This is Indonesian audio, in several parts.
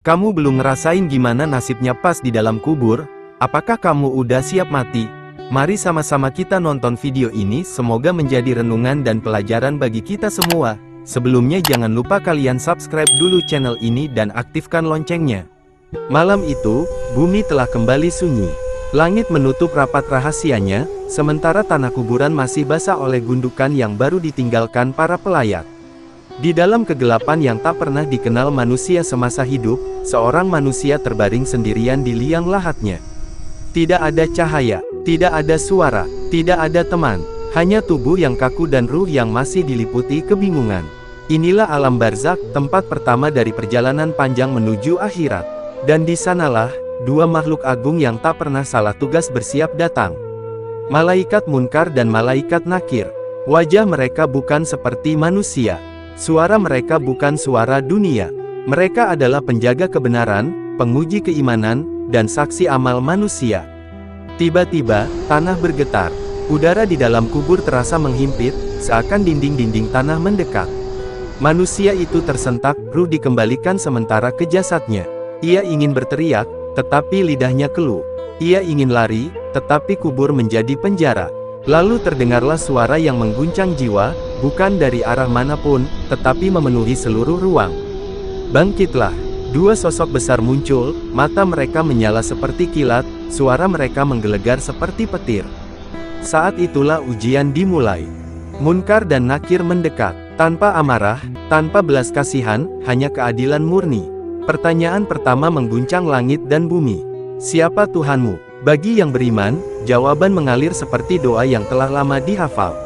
Kamu belum ngerasain gimana nasibnya pas di dalam kubur? Apakah kamu udah siap mati? Mari sama-sama kita nonton video ini, semoga menjadi renungan dan pelajaran bagi kita semua. Sebelumnya jangan lupa kalian subscribe dulu channel ini dan aktifkan loncengnya. Malam itu, bumi telah kembali sunyi. Langit menutup rapat rahasianya, sementara tanah kuburan masih basah oleh gundukan yang baru ditinggalkan para pelayat. Di dalam kegelapan yang tak pernah dikenal manusia semasa hidup, seorang manusia terbaring sendirian di liang lahatnya. Tidak ada cahaya, tidak ada suara, tidak ada teman, hanya tubuh yang kaku dan ruh yang masih diliputi kebingungan. Inilah alam barzakh, tempat pertama dari perjalanan panjang menuju akhirat. Dan di sanalah, dua makhluk agung yang tak pernah salah tugas bersiap datang. Malaikat Munkar dan Malaikat Nakir. Wajah mereka bukan seperti manusia. Suara mereka bukan suara dunia. Mereka adalah penjaga kebenaran, penguji keimanan, dan saksi amal manusia. Tiba-tiba, tanah bergetar. Udara di dalam kubur terasa menghimpit, seakan dinding-dinding tanah mendekat. Manusia itu tersentak, ruh dikembalikan sementara ke jasadnya. Ia ingin berteriak, tetapi lidahnya keluh. Ia ingin lari, tetapi kubur menjadi penjara. Lalu terdengarlah suara yang mengguncang jiwa, bukan dari arah manapun, tetapi memenuhi seluruh ruang. Bangkitlah! Dua sosok besar muncul, mata mereka menyala seperti kilat, suara mereka menggelegar seperti petir. Saat itulah ujian dimulai. Munkar dan Nakir mendekat, tanpa amarah, tanpa belas kasihan, hanya keadilan murni. Pertanyaan pertama mengguncang langit dan bumi. Siapa Tuhanmu? Bagi yang beriman, jawaban mengalir seperti doa yang telah lama dihafal.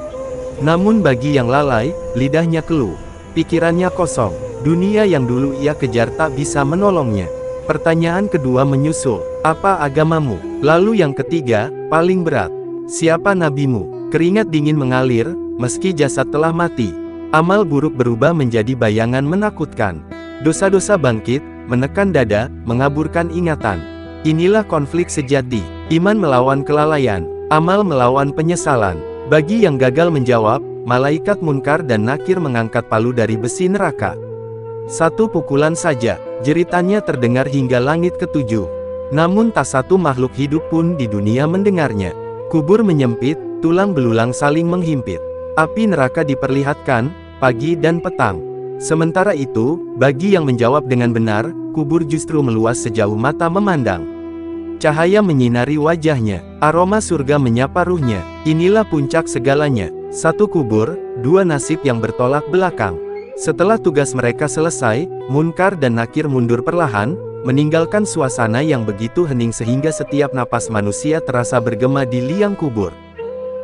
Namun bagi yang lalai, lidahnya keluh. Pikirannya kosong. Dunia yang dulu ia kejar tak bisa menolongnya. Pertanyaan kedua menyusul. Apa agamamu? Lalu yang ketiga, paling berat. Siapa nabimu? Keringat dingin mengalir, meski jasad telah mati. Amal buruk berubah menjadi bayangan menakutkan. Dosa-dosa bangkit, menekan dada, mengaburkan ingatan. Inilah konflik sejati. Iman melawan kelalaian, amal melawan penyesalan. Bagi yang gagal menjawab, Malaikat Munkar dan Nakir mengangkat palu dari besi neraka. Satu pukulan saja, jeritannya terdengar hingga langit ketujuh. Namun tak satu makhluk hidup pun di dunia mendengarnya. Kubur menyempit, tulang belulang saling menghimpit. Api neraka diperlihatkan, pagi dan petang. Sementara itu, bagi yang menjawab dengan benar, kubur justru meluas sejauh mata memandang. Cahaya menyinari wajahnya, aroma surga menyapa ruhnya. Inilah puncak segalanya. Satu kubur, dua nasib yang bertolak belakang. Setelah tugas mereka selesai, Munkar dan Nakir mundur perlahan, meninggalkan suasana yang begitu hening sehingga setiap napas manusia terasa bergema di liang kubur.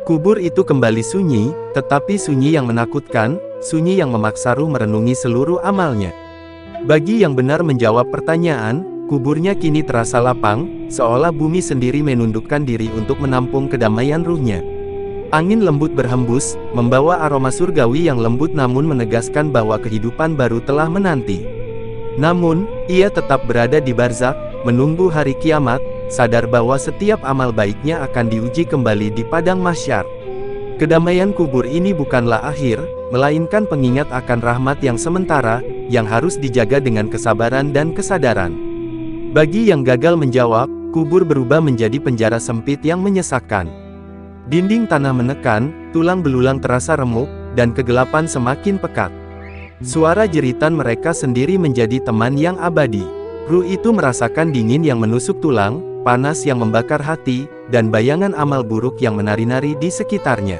Kubur itu kembali sunyi, tetapi sunyi yang menakutkan, sunyi yang memaksa ruh merenungi seluruh amalnya. Bagi yang benar menjawab pertanyaan, kuburnya kini terasa lapang, seolah bumi sendiri menundukkan diri untuk menampung kedamaian ruhnya. Angin lembut berhembus, membawa aroma surgawi yang lembut namun menegaskan bahwa kehidupan baru telah menanti. Namun, ia tetap berada di barzakh, menunggu hari kiamat, sadar bahwa setiap amal baiknya akan diuji kembali di padang mahsyar. Kedamaian kubur ini bukanlah akhir, melainkan pengingat akan rahmat yang sementara, yang harus dijaga dengan kesabaran dan kesadaran. Bagi yang gagal menjawab, kubur berubah menjadi penjara sempit yang menyesakkan. Dinding tanah menekan, tulang belulang terasa remuk, dan kegelapan semakin pekat. Suara jeritan mereka sendiri menjadi teman yang abadi. Ruh itu merasakan dingin yang menusuk tulang, panas yang membakar hati, dan bayangan amal buruk yang menari-nari di sekitarnya.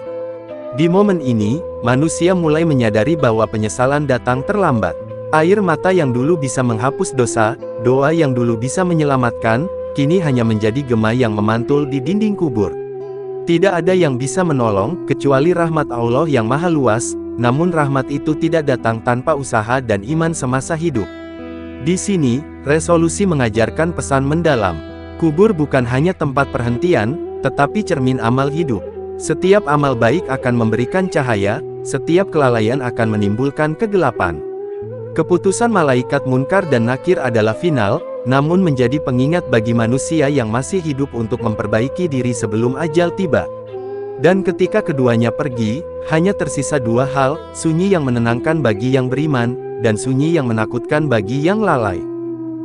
Di momen ini, manusia mulai menyadari bahwa penyesalan datang terlambat. Air mata yang dulu bisa menghapus dosa, doa yang dulu bisa menyelamatkan, kini hanya menjadi gema yang memantul di dinding kubur. Tidak ada yang bisa menolong, kecuali rahmat Allah yang maha luas, namun rahmat itu tidak datang tanpa usaha dan iman semasa hidup. Di sini, resolusi mengajarkan pesan mendalam. Kubur bukan hanya tempat perhentian, tetapi cermin amal hidup. Setiap amal baik akan memberikan cahaya, setiap kelalaian akan menimbulkan kegelapan. Keputusan Malaikat Munkar dan Nakir adalah final, namun menjadi pengingat bagi manusia yang masih hidup untuk memperbaiki diri sebelum ajal tiba. Dan ketika keduanya pergi, hanya tersisa dua hal, sunyi yang menenangkan bagi yang beriman, dan sunyi yang menakutkan bagi yang lalai.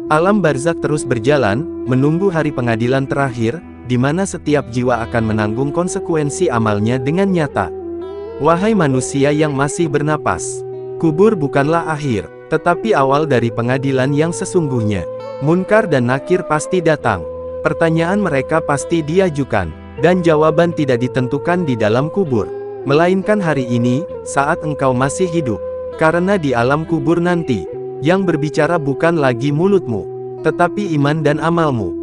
Alam barzakh terus berjalan, menunggu hari pengadilan terakhir, di mana setiap jiwa akan menanggung konsekuensi amalnya dengan nyata. Wahai manusia yang masih bernapas, kubur bukanlah akhir, tetapi awal dari pengadilan yang sesungguhnya. Munkar dan Nakir pasti datang. Pertanyaan mereka pasti diajukan, dan jawaban tidak ditentukan di dalam kubur, melainkan hari ini, saat engkau masih hidup. Karena di alam kubur nanti, yang berbicara bukan lagi mulutmu, tetapi iman dan amalmu.